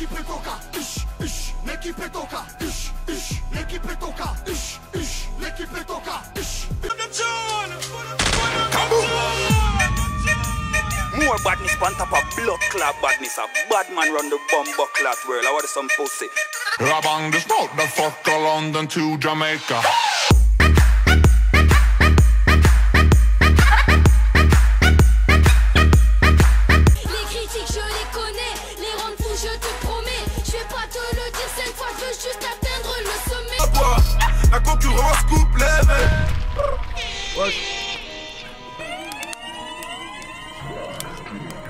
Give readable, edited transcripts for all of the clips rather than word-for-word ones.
l'équipe est toca, l'équipe est toca, l'équipe est toca, l'équipe est toca, More badness on top of blood clot badness. A bad man run the bomber clot world. I want some pussy. Rabang this motherfucker London to Jamaica. Les critiques je les connais, les rangs fous je te promets. Je vais pas te le dire 5 fois, je veux juste atteindre le sommet. La concurrence coupe les mains.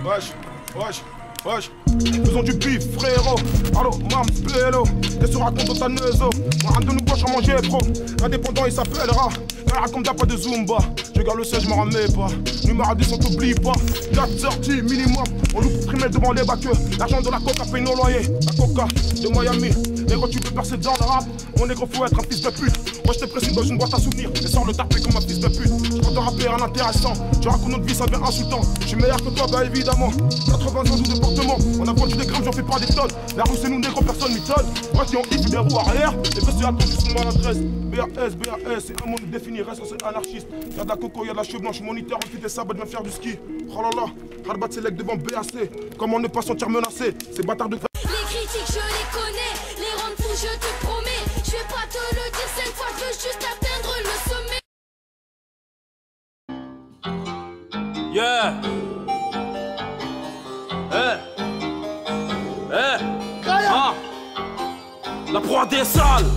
Wesh, faisons du bif, frérot. Allo, mam, pélo. Qu'est-ce qu'on raconte dans ta neuzo? Un de nous gauche à manger, pro. L'indépendant, il s'appellera. Elle raconte pas de Zumba. Je garde le siège, je m'en remets pas. Numéro 10, on t'oublie pas. 4 sorties minimum. On loupe trimestre devant les bacs. L'argent de la coca paye nos loyers. La coca de Miami. Négro, tu peux percer dans le rap. Mon négro, faut être un fils de pute. Moi, je t'ai pressé dans une boîte à souvenirs. Et sors le tarpé comme un fils de pute. Je compte te rapper un intéressant. Tu racontes notre vie, ça devient insultant. Je suis meilleur que toi, bah évidemment. 92 départements. On a vendu des grammes, j'en fais pas des tonnes. La rue, c'est nous, négro, personne m'étonne. Moi, qui en hip, des roues arrière. Et que c'est à toi, juste mon adresse. BAS, c'est un mot défini, reste c'est anarchiste. Y'a de la coco, y'a de la cheveux blanche, moniteur, on fait des sabots, viens faire du ski. Oh là là, Harbat Select devant BAC. Comment ne pas sentir menacé? Ces bâtards de. Les critiques je les connais, les rangs fous je te promets. Je vais pas te le dire 5 fois, je veux juste atteindre le sommet. Yeah. La proie des salles.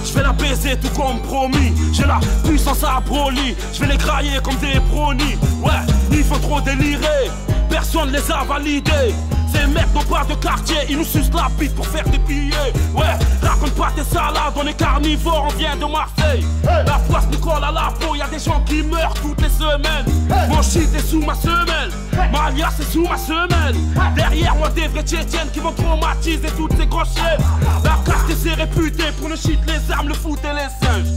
Je vais la baiser tout comme promis. J'ai la puissance à Broly. Je vais les grailler comme des brownies. Ouais, ils font trop délirer. Personne les a validés. Ces mecs n'ont pas de quartier, ils nous sucent la bite pour faire des billets. Ouais, raconte pas tes salades, on est carnivores, on vient de Marseille. La poisse nous colle à la peau, y'a des gens qui meurent toutes les semaines. Mon shit est sous ma semelle, ma alias est sous ma semelle. Derrière moi des vrais tchétchènes qui vont traumatiser toutes ces grosses chaînes. La caste est réputée pour le shit, les armes, le foot et les singes.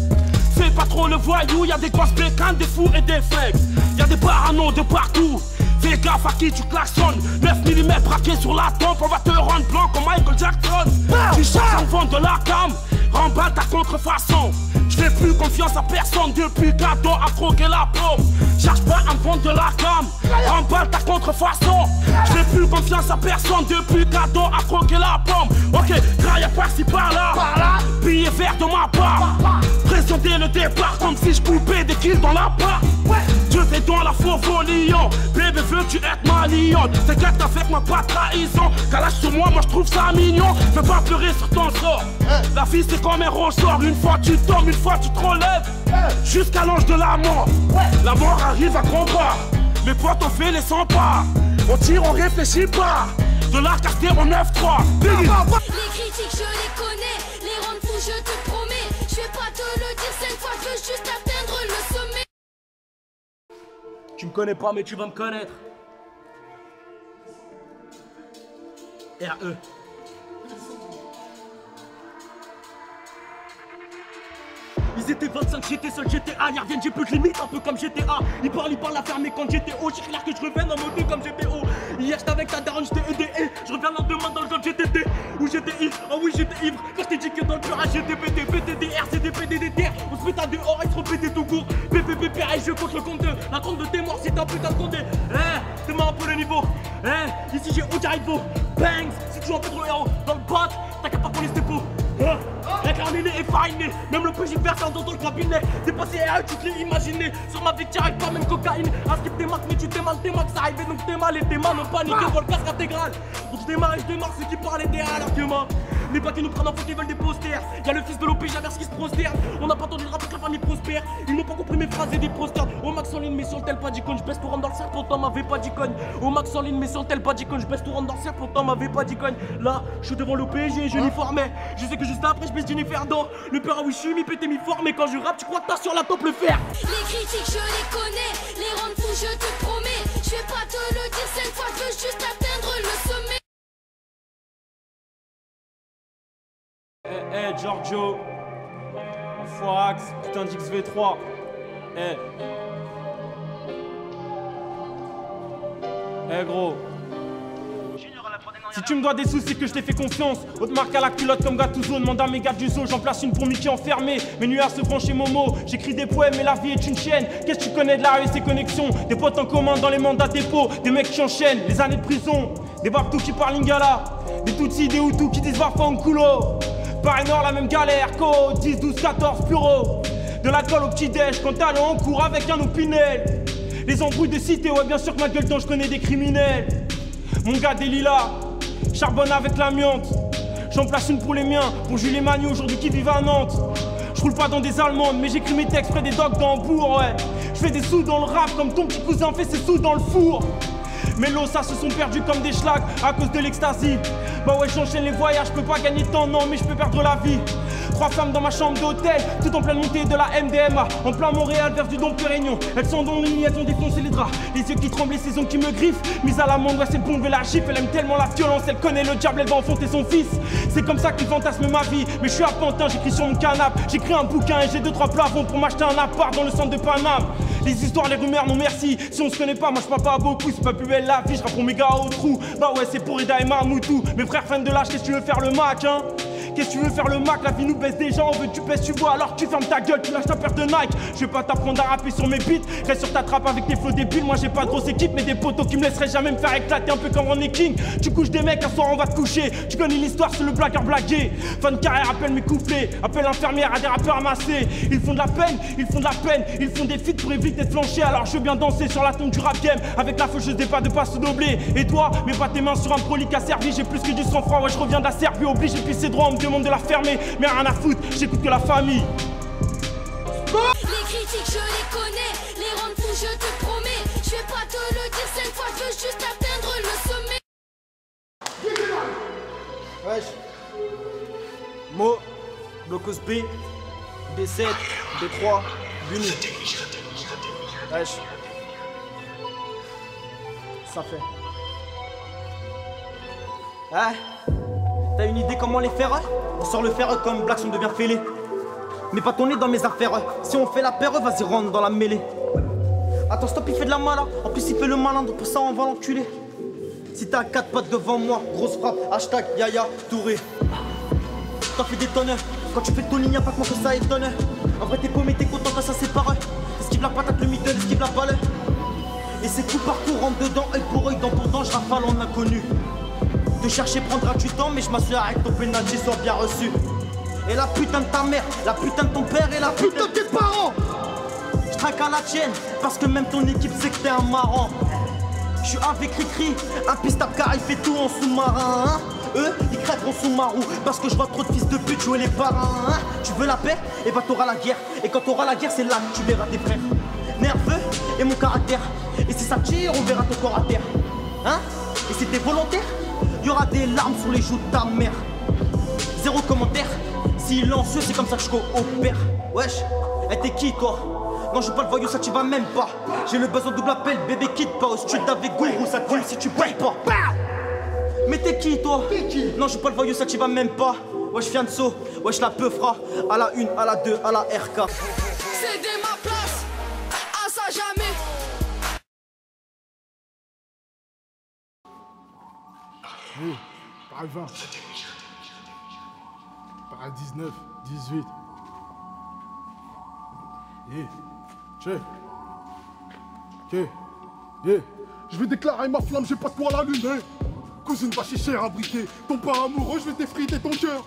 Fais pas trop le voyou, y'a des grosses bécanes, des fous et des fakes. Y'a des paranos de partout. Fais gaffe à qui tu klaxonnes. 9 mm braqué sur la tempe, on va te rendre blanc comme Michael Jackson. Tu cherches à me vendre de la cam, remballe ta contrefaçon. Je fais plus confiance à personne depuis qu'Adam a croqué la pomme. Cherche pas à me vendre de la cam, remballe ta contrefaçon. Je fais plus confiance à personne depuis qu'Adam a croqué la pomme. Ok, graille par-ci par-là, billet vert de ma part. Pression dès le départ comme si je coupais des kills dans la part. Je fais dans la fauve au lion. Bébé veux-tu être ma lionne? T'inquiète avec moi pas de trahison. Calage sur moi, moi je trouve ça mignon. Fais pas pleurer sur ton sort. La vie c'est comme un ressort. Une fois tu tombes, une fois tu te relèves. Jusqu'à l'ange de la mort. La mort arrive à grands pas. Mes potes on fait les 100 pas. On tire, on réfléchit pas. De la quartier en 9-3. Les critiques je les connais, les rangs fous je te promets. Je vais pas te le dire 5 fois, je veux juste atteindre le sommet. Tu me connais pas mais tu vas me connaître. RE. Ils étaient 25, j'étais seul, j'étais A, y'a rien, j'ai plus de limite, un peu comme GTA. Ils parlent la ferme, mais quand j'étais haut, j'ai clair que je reviens en moto comme GPO. Hier j'étais avec ta daronne, j'étais aidé, je reviens le lendemain dans le golf GTT. Où j'étais ivre, oh oui j'étais ivre. Quand j't'ai dit que dans le purage j'étais pété, PTDR, c'était PDDR. On se met à dehors, ils se repétaient tout court. PPPP, je compte le compte 2. La compte de tes morts, c'est un putain de compte. T'es mort un peu le niveau. Ici j'ai Ojaibo. Bangs, c'est toujours un peu trop héros. Dans le bot, t'inquiète pas pour les stépos. Incarné et fariné, même le PJ versant dans le cabinet. T'es passé à eux, tu te l'es imaginé. Sur ma vie, t'y arrives pas, même cocaïne. À skip tes marques, mais tu t'es mal, ça arrivait donc t'es mal. Et tes mains n'ont paniqué, voient le casque intégral. Donc je démarre et je démarre ceux qui parlaient derrière l'argument. Les pas qui nous prennent en faute, ils veulent des posters. Y'a le fils de l'OP, j'avère ce qui se prosterne. On n'a pas entendu le rap que la famille prospère. Ils n'ont pas compris mes phrases et des posters. Au max en ligne, mais sur le tel pas d'icône. Je baisse pour rendre dans le cercle, pourtant m'avait pas d'icône. Au max en ligne, mais sur le tel pas d'icône. Je baisse pour rendre dans le cercle, pourtant m'avait pas d'icône. Là, je suis devant l'OPG, je uniformais. Je sais que juste après, je baisse Jennifer dans le père, oui, je suis mi-pété, mi-formé. Quand je rappe, tu crois que t'as sur la top le fer. Les critiques, je les connais. Les rangs fous, je te promets. Je vais pas te le dire 5 fois, je veux juste atteindre le sommet. Giorgio, Forax, putain d'XV3. Gros. Junior à la prod Si tu me dois des sous, c'est que je t'ai fait confiance. Haute marque à la culotte comme Gattuso. Demande à mes gars du zoo, j'en place une pour Mickey enfermé. Mes nuages se font chez Momo. J'écris des poèmes et la vie est une chaîne. Qu'est-ce que tu connais de la rue et ses connexions? Des potes en commun dans les mandats dépôt. Des mecs qui enchaînent les années de prison. Des Baptous qui parlent lingala. Des Tutsis, des Hutus qui disent Varfa en coulo. Paris Nord, la même galère qu'au 10, 12, 14 bureaux. De l'alcool au petit-déj quand t'allais en cours avec un opinel. Les embrouilles de cité, ouais bien sûr que ma gueule dont je connais des criminels. Mon gars des lilas, charbonne avec l'amiante. J'en place une pour les miens, pour Jules et Manu aujourd'hui qui vivent à Nantes. Je roule pas dans des allemandes, mais j'écris mes textes près des dogs dans Hambourg, ouais. Je fais des sous dans le rap comme ton petit cousin fait ses sous dans le four. Mes lossas se sont perdus comme des schlags à cause de l'extasie. Bah ouais, j'enchaîne les voyages, je peux pas gagner de temps, non, mais je peux perdre la vie. 3 femmes dans ma chambre d'hôtel, tout en pleine montée de la MDMA. En plein Montréal, vers du Dom Pérignon. Elles sont dans le lit, elles ont défoncé les draps. Les yeux qui tremblent, les saisons qui me griffent. Mise à l'amende, ouais, c'est le bon et la gifle. Elle aime tellement la violence, elle connaît le diable, elle va enfanter son fils. C'est comme ça qu'il fantasme ma vie. Mais je suis à Pantin, j'écris sur mon canapé. J'écris un bouquin et j'ai 2-3 plavons pour m'acheter un appart dans le centre de Paname. Les histoires, les rumeurs, non merci. Si on se connaît pas, moi je parle pas beaucoup. C'est pas plus belle la vie, je réponds mes gars au trou. Bah ouais, c'est pour Ida et Mamoutou. Mes frères fans de l'âge, qu'est-ce que tu veux faire le Mac, hein? Qu'est-ce que tu veux faire le Mac? La vie nous baisse déjà, on veut tu pèses, tu vois. Alors tu fermes ta gueule, tu lâches ta paire de Nike. Je vais pas t'apprendre à rapper sur mes beats. Reste sur ta trappe avec tes flots débiles. Moi j'ai pas de grosse équipe, mais des potos qui me laisseraient jamais me faire éclater. Un peu comme Ronnie King. Tu couches des mecs, un soir on va te coucher. Tu connais l'histoire, c'est le blagueur blagué. Fin de carrière, appelle mes couplets. Appelle l'infirmière à des rappeurs amassés. Ils font de la peine, ils font de la peine. Ils font des feats pour éviter de flancher. Alors je veux bien danser sur la tombe du rap game. Avec la faucheuse des pas de pas se doubler. Et toi, mets pas tes mains sur un prolique asservi. J'ai plus que du sang-froid, ouais je reviens de la Serbie. Obligé, puis c'est droit, on me demande de la fermer. Mais rien à foutre, j'écoute que la famille. Les critiques je les connais, les rendre fous je te promets. Je vais pas te le dire 5 fois, je veux juste atteindre le sommet. Wesh. Mo, Blocos B, B7, B3, Buni. Wesh. Ça fait. Ah, t'as une idée comment les faire? On sort le fer comme Black, on devient fêlé. Mais pas ton nez dans mes affaires. Si on fait la paire, vas-y rentre dans la mêlée. Attends, stop, il fait de la mala. En plus il fait le malin, donc pour ça on va l'enculer. Si t'as 4 potes devant moi, grosse frappe, hashtag Yaya Touré. T'en fais des tonnes. Quand tu fais ton ligne, y'a pas que moi que ça étonne. En vrai t'es paumé, t'es content quand ça sépare. Esquive la patate, le middle, esquive la balle. Et c'est coup par coup, rentre dedans, œil pour œil, dent pour dent, je rafale en inconnu. Te chercher prendra du temps, mais je m'assure avec ton penalty soit bien reçu. Et la putain de ta mère, la putain de ton père et la putain de tes parents. Je traque à la tienne, parce que même ton équipe sait que t'es un marrant. Je suis avec Ricri, un pistable car il fait tout en sous-marin, hein. Eux, ils crèvent en sous-marou, parce que je vois trop de fils de pute jouer les parrains, hein. Tu veux la paix, et bah t'auras la guerre. Et quand t'auras la guerre, c'est là que tu verras tes frères. Nerveux et mon caractère. Et si ça tire, on verra ton corps à terre, hein. Et si t'es volontaire, y'aura des larmes sur les joues de ta mère. Zéro commentaire, silencieux, c'est comme ça que je coopère. Wesh, t'es qui toi? Non, je veux pas le voyou, ça t'y va même pas. J'ai le besoin de double appel, bébé quitte pas. Au stud avec gourou, ça tue si tu payes pas. Mais t'es qui toi? Non, je veux pas le voyou, ça t'y va même pas. Wesh, Fianso, wesh, la peufra. À la 1, à la 2, à la RK. Cédez ma place, à ça jamais. Oui, par 20. Par 19, 18. Yeah. Check. Ok. Yeah. Je vais déclarer ma flamme, j'ai pas de quoi l'allumer. Cousine va chicher à briquer. Ton père amoureux, je vais t'effriter ton cœur.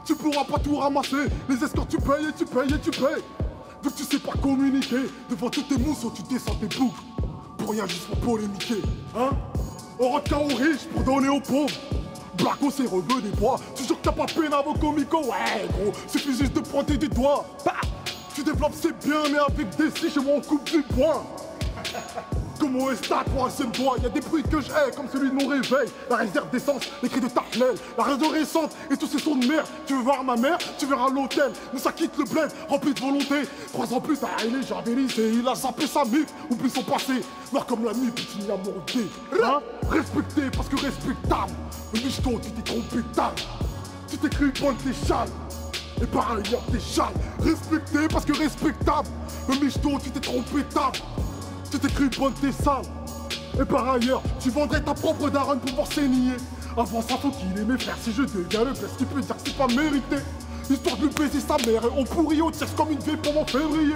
Tu pourras pas tout ramasser. Les escorts, tu payes et tu payes et tu payes. Donc tu sais pas communiquer. Devant toutes tes mousses, tu descends tes boucles. Pour rien, juste pour polémiquer. Hein? On retient aux riches pour donner aux pauvres. Blaco, c'est rebeu des bois. Toujours que t'as pas peine à vos comicos. Ouais, gros, suffit juste de pointer des doigts. Bah, tu développes, c'est bien, mais avec des scies, chez moi, on coupe du poing. Comme au Estat, pour un seul doigt, y'a des bruits que je hais, comme celui de mon réveil. La réserve d'essence, les cris de Tartlel, la raison récente et tous ces sons de merde. Tu veux voir ma mère, tu verras l'hôtel. Nous ça quitte le bled, rempli de volonté. 3 ans plus, il est javélisé, il a zappé sa mif, oublie son passé. Noir comme la nuit, puis il y a mordé. Hein? Respecté parce que respectable. Le michto, tu t'es trompé table. Tu t'es cru bonne tes châles. Et par ailleurs t'es châles. Respecté parce que respectable. Le michto, tu t'es trompé table. Tu t'es cru bonne tes sales. Et par ailleurs, tu vendrais ta propre daronne pour pouvoir saigner. Avant ça, faut qu'il ait mes frères. Si je dégaine le blesse, qui peut dire que c'est pas mérité. Histoire de lui baiser sa mère et on pourrit au tierce comme une vieille pomme en février.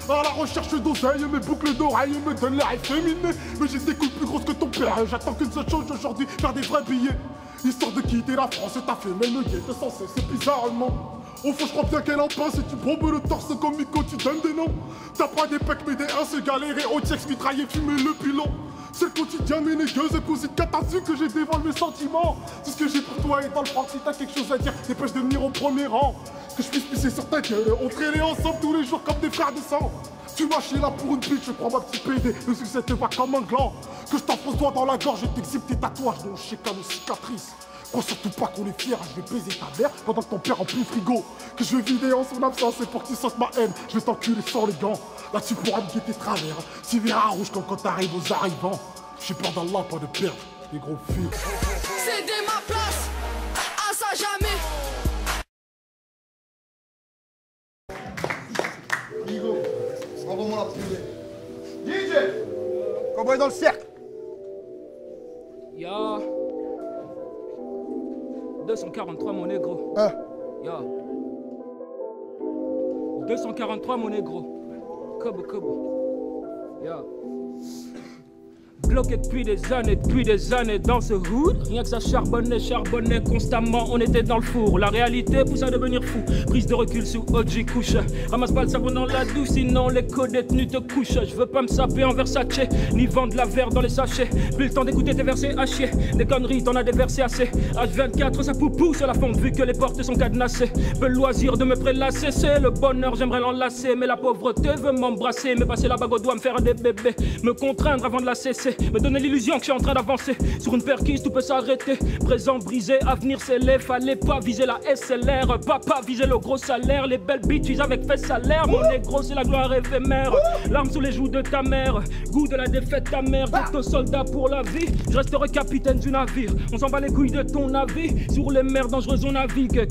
À la recherche d'oseille, mes boucles d'oreilles me donnent l'air efféminé. Mais j'ai des couilles plus grosses que ton père. J'attends qu'une seule chose aujourd'hui, faire des vrais billets. Histoire de quitter la France, ta femelle me guette sans cesse, c'est bizarrement. Au fond, je crois bien qu'elle en passe et tu bombes le torse comme Miko, tu donnes des noms. T'as pas des pecs, mais des 1, c'est galérer au tiex, mitrailler, fumer le pilon. C'est le quotidien, mes négueuses, cousine, quand t'as su que j'ai dévoilé mes sentiments. Tout ce que j'ai pour toi est dans le froid, si t'as quelque chose à dire, dépêche de venir au premier rang. Que je puisse pisser sur ta gueule, on traînait ensemble tous les jours comme des frères de sang. Tu m'as chié là pour une bitch, je prends ma petite PD, le succès te va comme un gland. Que je t'enfonce doigt dans la gorge et t'exhibe tes tatouages, dont je sais qu'à nos cicatrices. Crois surtout pas qu'on est fiers, je vais baiser ta mère pendant que ton père remplit le frigo. Que je vais vider en son absence, c'est pour que tu sentes ma haine. Je vais t'enculer sans les gants, là tu pourras me guetter travers. Tu verras rouge quand t'arrives aux arrivants. J'ai peur d'Allah, pas de perdre, les gros filles. Céder ma place, à ça jamais. Nigo, envoie-moi la petite DJ, cowboy dans le cercle. Ya 243 mon négro. Ya 243 mon négro. Kobo. Ya bloqué depuis des années dans ce hood. Rien que ça charbonnait constamment, on était dans le four. La réalité pousse à devenir fou. Prise de recul sous OG couche. Ramasse pas le savon dans la douche, sinon les co-détenus te couchent. Je veux pas me saper en Versace, ni vendre la verre dans les sachets. Plus le temps d'écouter tes versets à chier. Des conneries, t'en as déversé assez. H24, ça poupou sur la fonte vu que les portes sont cadenassées. Peu le loisir de me prélasser, c'est le bonheur, j'aimerais l'enlacer. Mais la pauvreté veut m'embrasser, me passer la bague au doigt, me faire des bébés. Me contraindre avant de la cesser. Me donner l'illusion que je suis en train d'avancer. Sur une perquise, tout peut s'arrêter. Présent brisé, avenir scellé. Fallait pas viser la SLR. Papa viser le gros salaire. Les belles bitches avec fait salaire. Mon négro, c'est la gloire éphémère. Larmes sous les joues de ta mère. Goût de la défaite ta mère. Ghetto soldat pour la vie. Je resterai capitaine du navire. On s'en bat les couilles de ton avis. Sur les mers dangereuses, on navigue.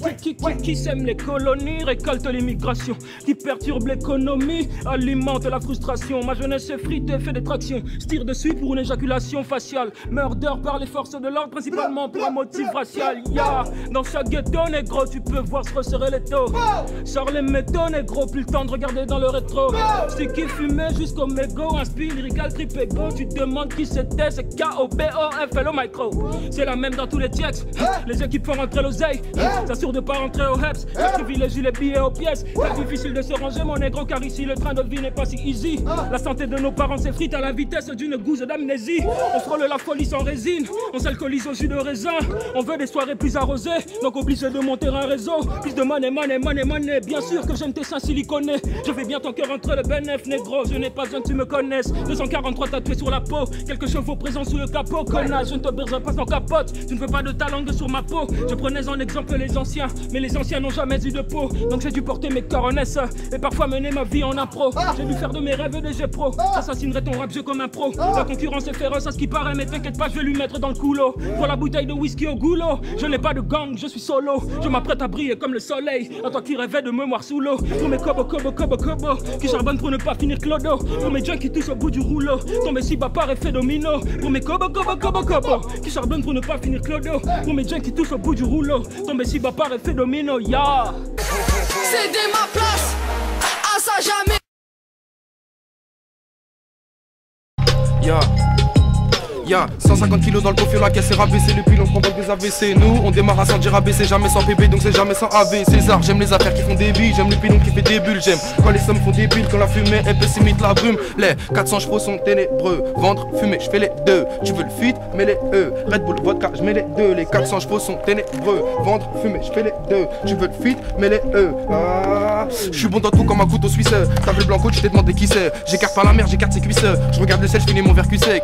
Qui sème les colonies, récolte l'immigration. Qui perturbe l'économie, alimente la frustration. Ma jeunesse effritée fait des tractions. Je tire dessus pour une éjaculation faciale. Murder par les forces de l'ordre, principalement pour un motif racial. Ya, dans chaque ghetto, négro, tu peux voir se resserrer les taux. Sors les métaux, négro, plus le temps de regarder dans le rétro. C'est qui fumait jusqu'au mégot, un speed lyrical trip ego. Tu te demandes qui c'était, c'est K-O-B-O-F-L-O micro. C'est la même dans tous les checks. Les équipes font rentrer l'oseille. S'assure de pas rentrer au HEPS. Ça privilégie les billets aux pièces. C'est difficile de se ranger, mon négro, car ici le train de vie n'est pas si easy. La santé de nos parents s'effrite à la vitesse d'une gousse d'amnésie. On frôle la folie sans résine, on s'alcoolise au jus de raisin. On veut des soirées plus arrosées, donc obligé de monter un réseau. Plus de money. Bien sûr que j'aime tes seins siliconés. Je vais bien ton cœur entre le bénéf, négro. Je n'ai pas besoin que tu me connaisses. 243 tatoués sur la peau, quelques chevaux présents sous le capot. Connasse, je ne te berge pas sans capote. Tu ne veux pas de ta langue sur ma peau. Je prenais en exemple les anciens, mais les anciens n'ont jamais eu de peau. Donc j'ai dû porter mes coronesses et parfois mener ma vie en impro. J'ai dû faire de mes rêves des jeux pro. J'assassinerai ton rap jeu comme un pro. La concurrence est féroce à ce qui paraît, mais t'inquiète pas, je vais lui mettre dans le couloir. Pour la bouteille de whisky au goulot. Je n'ai pas de gang, je suis solo. Je m'apprête à briller comme le soleil. À toi qui rêvais de me voir sous l'eau. Pour mes kobo qui charbonnent pour ne pas finir clodo. Pour mes junk qui touchent au bout du rouleau. Tomber si bas par effet domino. Pour mes kobo qui charbonnent pour ne pas finir clodo. Pour mes junk qui touchent au bout du rouleau. Tomber si bas par effet domino, ya. Céder ma place, à ça jamais. Ya 150 kilos dans le coffre, la caisse est rabaissée, le pilon provoque des AVC. Nous on démarre à sans dire ABC, jamais sans PB, donc c'est jamais sans AV. César, j'aime les affaires qui font des billes, j'aime le pilon qui fait des bulles. J'aime quand les sommes font des bulles, quand la fumée épaisse imite la brume. Les 400 chevaux sont ténébreux, vendre, fumer, je fais les deux. Tu veux le feed, mets les E, Red Bull, vodka, je mets les deux. Les 400 chevaux sont ténébreux, vendre, fumer, je fais les deux. Tu veux le feed, mets les E. Je suis bon dans tout comme un couteau suisse. T'as vu le blanco, tu t'es demandé qui c'est. J'écarte pas la mer, j'écarte ses cuisses. Je regarde le sel, je finis mon verre cul sec.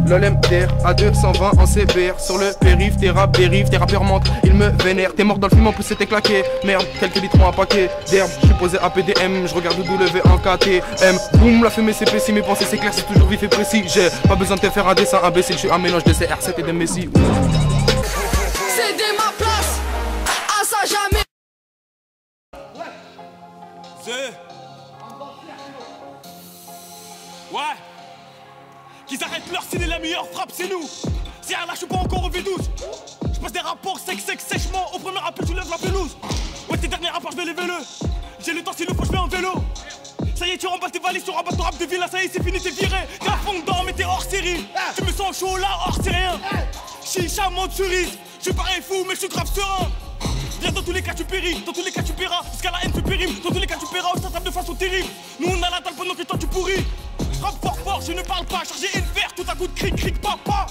L'OLMDR à 220 en CBR. Sur le périph', tes rappeurs mentent, ils me vénèrent. T'es mort dans le film, en plus c'était claqué. Merde, quelques litrons un paquet d'herbe. Je suis posé à PDM, je regarde W en KTM. Boum, la fumée c'est précis, mes pensées c'est clair, c'est toujours vif et précis. J'ai pas besoin de te faire un dessin imbécile, je suis un mélange de CR7 et de Messi. Céder ma place, à ça jamais. Ouais. Qu'ils arrêtent leur ciné, la meilleure frappe c'est nous. Si là, je suis pas encore au V12. Je passe des rapports sèchement. Au premier appel, tu lèves la pelouse. Ouais, tes derniers rapports, je vais les vélo. J'ai le temps, s'il le faut, je vais en vélo. Ça y est, tu remballes tes valises, tu remballes ton rap de villa. Ça y est, c'est fini, t'es viré. T'es à fond dedans, mais t'es hors série. Tu me sens chaud là, hors c'est rien. Chicha, monte cerise. Je parais fou, mais je suis grave serein. Viens, dans tous les cas, tu péris. Dans tous les cas, tu paieras. Jusqu'à la haine, tu périme. Dans tous les cas, tu paieras. Ça tape de façon terrible. Nous, on a la dalle pendant que toi, tu pourris. Je rappe fort, je ne parle pas. Chargé et le fer, tout à coup de cric, papa.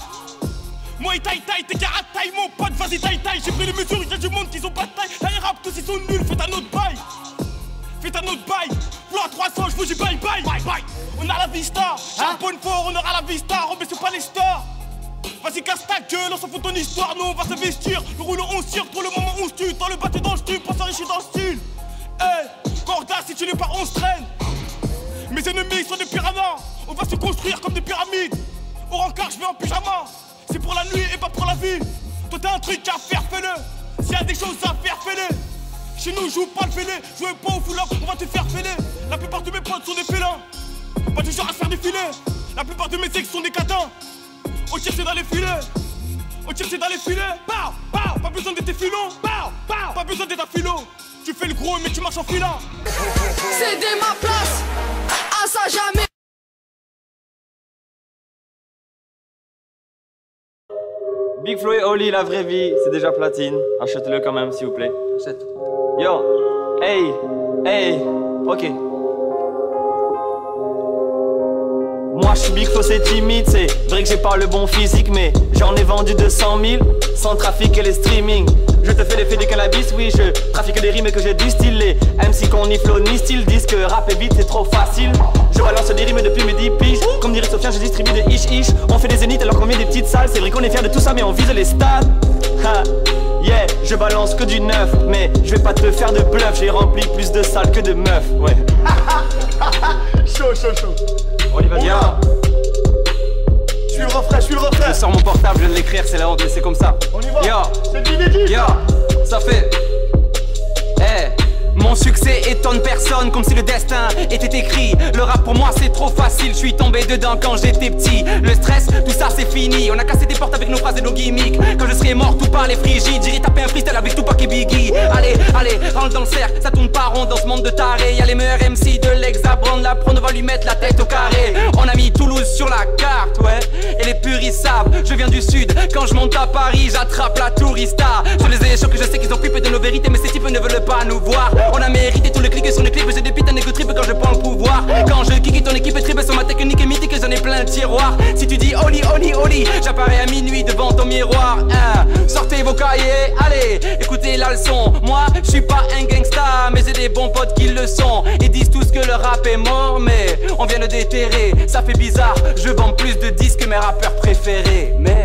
Moi, taille, t'es carate, taille, mon pote, vas-y, taille. J'ai pris les mesures, y'a du monde qui ont pas de taille. Là, ils rappent, tous ils sont nuls, faites un autre bail. Faites un autre bail. Floa 300, je vous dis bye. On a la vista. Charbonne fort, on aura la vista. On baisse pas les stars. Vas-y, casse ta gueule, on s'en fout de ton histoire. Nous, on va se vestir. Le rouleau, on tire. Pour le moment, on se tue. Dans le bateau, dans le style, pas s'enrichir dans le style. Corda, si tu n'es pas, on se traîne. Mes ennemis sont des piranhas. On va se construire comme des pyramides. Au rencard, je vais en pyjama. C'est pour la nuit et pas pour la vie. Toi t'as un truc à faire, fais-le. S'il y a des choses à faire, fais-les. Chez nous, joue pas le fêlé. Jouez pas au foulard, on va te faire fêler. La plupart de mes potes sont des félins. Pas du genre à se faire défiler. La plupart de mes ex sont des catins. Au tir c'est dans les filets. Au tir c'est dans les filets. Pas besoin d'être filon. Pas besoin d'être un philo. Tu fais le gros mais tu marches en filant. Cédez ma place. À ça jamais. Big Flo et Oli, la vraie vie, c'est déjà platine. Achetez-le quand même, s'il vous plaît. Achète. Yo, hey, ok. Moi, je suis Big Flo, c'est timide, c'est vrai que j'ai pas le bon physique, mais j'en ai vendu 200 000 sans trafic et les streaming. Je te fais l'effet du cannabis, oui, je trafique des rimes que j'ai distillées. MC qu'on ni flow ni style, disent que rapper vite c'est trop facile. Je balance des rimes depuis mes 10 piges. Comme dirait Sofiane, je distribue des ish. On fait des zéniths alors qu'on vient des petites salles. C'est vrai qu'on est fiers de tout ça, mais on vise les stades. Ha, yeah, je balance que du neuf, mais je vais pas te faire de bluff. J'ai rempli plus de salles que de meufs, ouais. Chaud. On y va bien. Je suis le refrain. Je sors mon portable, je viens de l'écrire, c'est la honte, mais c'est comme ça. On y va. Yo, c'est de l'inédit. Yo, ça fait. Mon succès étonne personne, comme si le destin était écrit. Le rap pour moi c'est trop facile, je suis tombé dedans quand j'étais petit. Le stress, tout ça c'est fini. On a cassé des portes avec nos phrases et nos gimmicks. Quand je serai mort, tout par les frigides. J'irai taper un freestyle avec Tupac et Biggie. Allez, rentre dans le cercle, ça tourne pas rond dans ce monde de tarés. Y'a les meilleurs MC de l'Hexabrande, la prône, on va lui mettre la tête au carré. On a mis Toulouse sur la carte, ouais. Et les puristes savent, je viens du sud. Quand je monte à Paris, j'attrape la tourista. Sur les échecs que je sais qu'ils ont pipé de nos vérités, mais ces types ne veulent pas nous voir. On a mérité tous les clics sur les clips, j'ai des putains d'égo trip quand je prends le pouvoir. Quand je kick ton équipe est triple sur ma technique est mythique, j'en ai plein le tiroir. Si tu dis Oli, j'apparais à minuit devant ton miroir. Sortez vos cahiers, allez, écoutez la leçon. Moi, je suis pas un gangsta, mais j'ai des bons potes qui le sont. Ils disent tous que le rap est mort, mais on vient le déterrer. Ça fait bizarre, je vends plus de disques que mes rappeurs préférés. Mais